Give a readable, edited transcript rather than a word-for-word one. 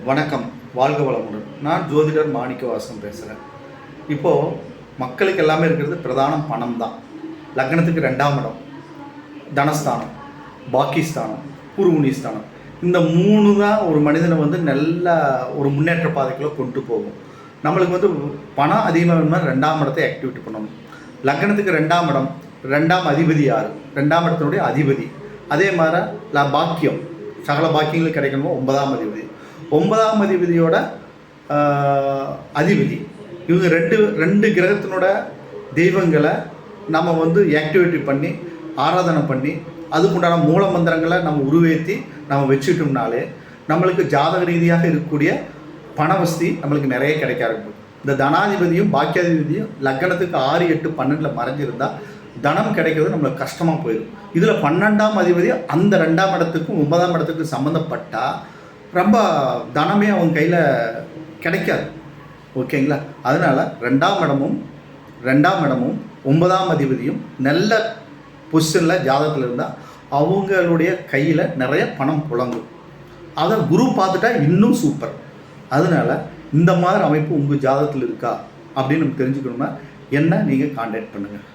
வணக்கம், வாழ்க வளமுடன். நான் ஜோதிடர் மாணிக்கவாசகம் பேசுகிறேன். இப்போது மக்களுக்கு எல்லாமே இருக்கிறது பிரதானம் பணம் தான். லக்னத்துக்கு 2ஆம் இடம் தனஸ்தானம், பாக்கிஸ்தானம், பூர்வநீஸ்தானம். இந்த 3 தான் ஒரு மனிதனை நல்ல ஒரு முன்னேற்ற பாதைக்குள்ளே கொண்டு போகும். நம்மளுக்கு பணம் அதிகமாக வேணும்னா 2ஆம் இடத்தை ஆக்டிவேட் பண்ணணும். லக்னத்துக்கு 2ஆம் இடம், 2ஆம் அதிபதி யார்? 2ஆம் இடத்தினுடைய அதிபதி. அதே மாதிரி பாக்கியம், சகல பாக்கியங்கள் கிடைக்கணுமோ 9ஆம் அதிபதி. 9ஆம் அதிபதியோட அதிபதி. இவங்க ரெண்டு கிரகத்தினோட தெய்வங்களை நம்ம ஆக்டிவேட் பண்ணி ஆராதனை பண்ணி அதுக்குண்டான மூல மந்திரங்களை நம்ம உருவேற்றி நம்ம வச்சுட்டோம்னாலே நம்மளுக்கு ஜாதக ரீதியாக இருக்கக்கூடிய பணவசதி நம்மளுக்கு நிறைய கிடைக்க ஆரம்பிக்கும். இந்த தனாதிபதியும் பாக்கியாதிபதியும் லக்னத்துக்கு 6, 8, 12 மறைஞ்சிருந்தால் தனம் கிடைக்கிறது நம்மளுக்கு கஷ்டமாக போயிடும். இதில் 12ஆம் அதிபதி அந்த 2ஆம் இடத்துக்கும் 9ஆம் இடத்துக்கும் சம்மந்தப்பட்டால் ரொம்ப தனமே அவங்க கையில் கிடைக்காது. ஓகேங்களா? அதனால் 2ஆம் இடமும் 9ஆம் அதிபதியும் நல்ல பொசிஷனில் ஜாதகத்தில் இருந்தால் அவங்களுடைய கையில் நிறைய பணம் புழங்கும். அதை குரு பார்த்துட்டா இன்னும் சூப்பர். அதனால் இந்த மாதிரி அமைப்பு உங்கள் ஜாதகத்தில் இருக்கா அப்படின்னு நம்ம தெரிஞ்சுக்கணும்னா என்ன நீங்கள் கான்டாக்ட் பண்ணுங்கள்.